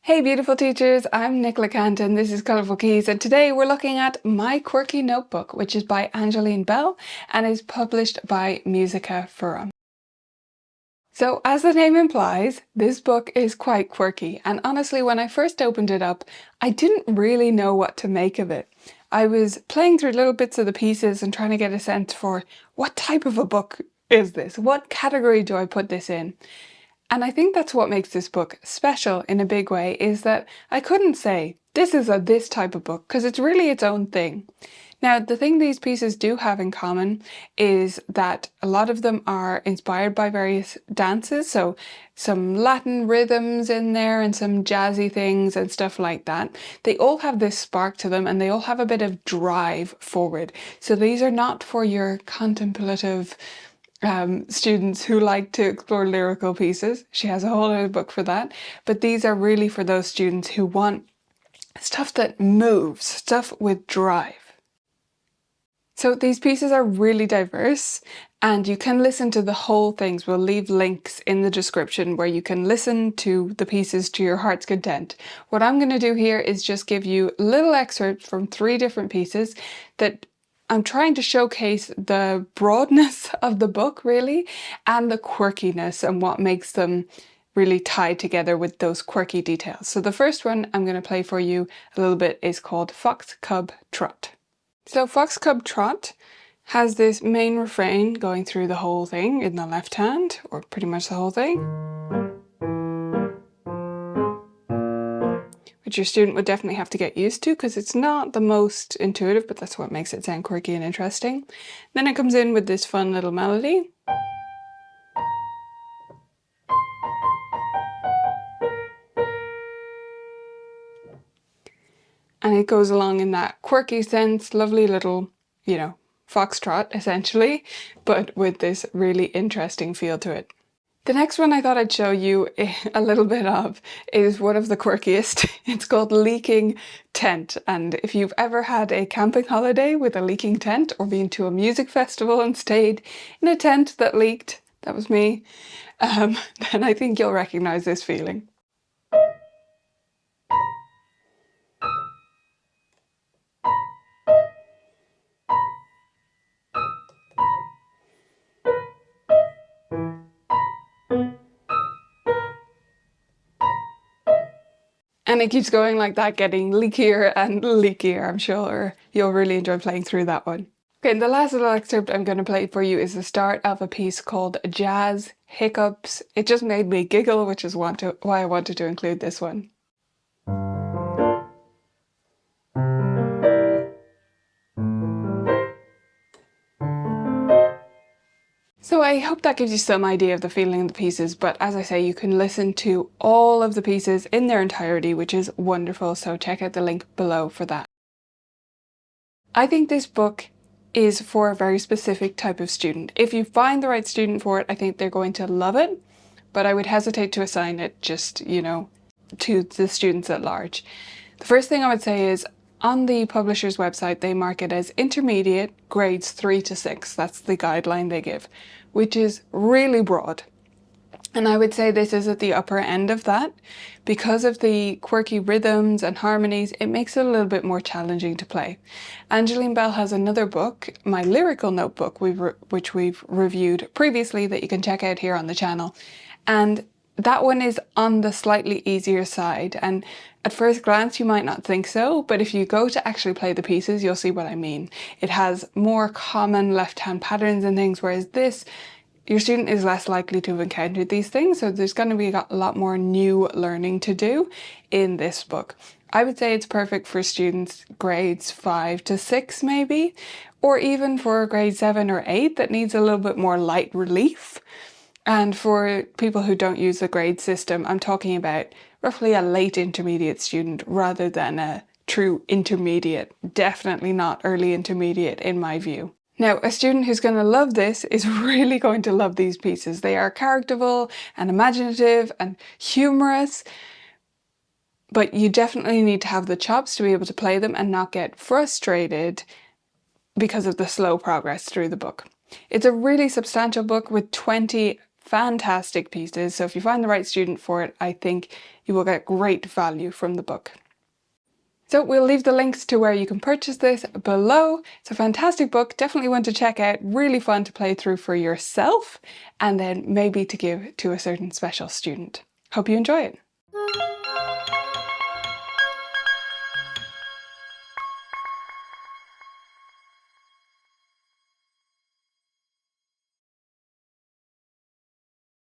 Hey beautiful teachers, I'm Nicola Canton, this is Colourful Keys, and today we're looking at My Quirky Notebook, which is by Angeline Bell and is published by Musica Forum. So as the name implies, this book is quite quirky, and honestly when I first opened it up, I didn't really know what to make of it. I was playing through little bits of the pieces and trying to get a sense for what type of a book is this? What category do I put this in? And I think that's what makes this book special in a big way, is that I couldn't say this is this type of book because it's really its own thing. Now, the thing these pieces do have in common is that a lot of them are inspired by various dances, so some Latin rhythms in there and some jazzy things and stuff like that. They all have this spark to them and they all have a bit of drive forward. So these are not for your contemplative students who like to explore lyrical pieces. She has a whole other book for that, but these are really for those students who want stuff that moves, stuff with drive. So these pieces are really diverse and you can listen to the whole things. We'll leave links in the description where you can listen to the pieces to your heart's content. What I'm going to do here is just give you little excerpts from 3 different pieces that I'm trying to showcase the broadness of the book really, and the quirkiness and what makes them really tied together with those quirky details. So the first one I'm going to play for you a little bit is called Fox Cub Trot. So Fox Cub Trot has this main refrain going through the whole thing in the left hand, or pretty much the whole thing, which your student would definitely have to get used to because it's not the most intuitive, but that's what makes it sound quirky and interesting. Then it comes in with this fun little melody. And it goes along in that quirky sense, lovely little, foxtrot essentially, but with this really interesting feel to it. The next one I thought I'd show you a little bit of is one of the quirkiest. It's called Leaking Tent, and if you've ever had a camping holiday with a leaking tent or been to a music festival and stayed in a tent that leaked, that was me, then I think you'll recognize this feeling. And it keeps going like that, getting leakier and leakier. I'm sure you'll really enjoy playing through that one. Okay, and the last little excerpt I'm going to play for you is the start of a piece called Jazz Hiccups. It just made me giggle, which is why I wanted to include this one. So I hope that gives you some idea of the feeling of the pieces, but as I say, you can listen to all of the pieces in their entirety, which is wonderful, so check out the link below for that. I think this book is for a very specific type of student. If you find the right student for it, I think they're going to love it, but I would hesitate to assign it just, to the students at large. The first thing I would say is, on the publisher's website, they mark it as intermediate, grades 3 to 6. That's the guideline they give, which is really broad. And I would say this is at the upper end of that. Because of the quirky rhythms and harmonies, it makes it a little bit more challenging to play. Angeline Bell has another book, My Lyrical Notebook, which we've reviewed previously, that you can check out here on the channel. And that one is on the slightly easier side, and at first glance you might not think so, but if you go to actually play the pieces, you'll see what I mean. It has more common left-hand patterns and things, whereas this, your student is less likely to have encountered these things, so there's going to be a lot more new learning to do in this book. I would say it's perfect for students grades 5 to 6 maybe, or even for grade 7 or 8 that needs a little bit more light relief. And for people who don't use the grade system, I'm talking about roughly a late intermediate student rather than a true intermediate. Definitely not early intermediate in my view. Now, a student who's going to love this is really going to love these pieces. They are characterful and imaginative and humorous, but you definitely need to have the chops to be able to play them and not get frustrated because of the slow progress through the book. It's a really substantial book with 20 fantastic pieces. So if you find the right student for it, I think you will get great value from the book. So we'll leave the links to where you can purchase this below. It's a fantastic book, definitely one to check out, really fun to play through for yourself and then maybe to give to a certain special student. Hope you enjoy it.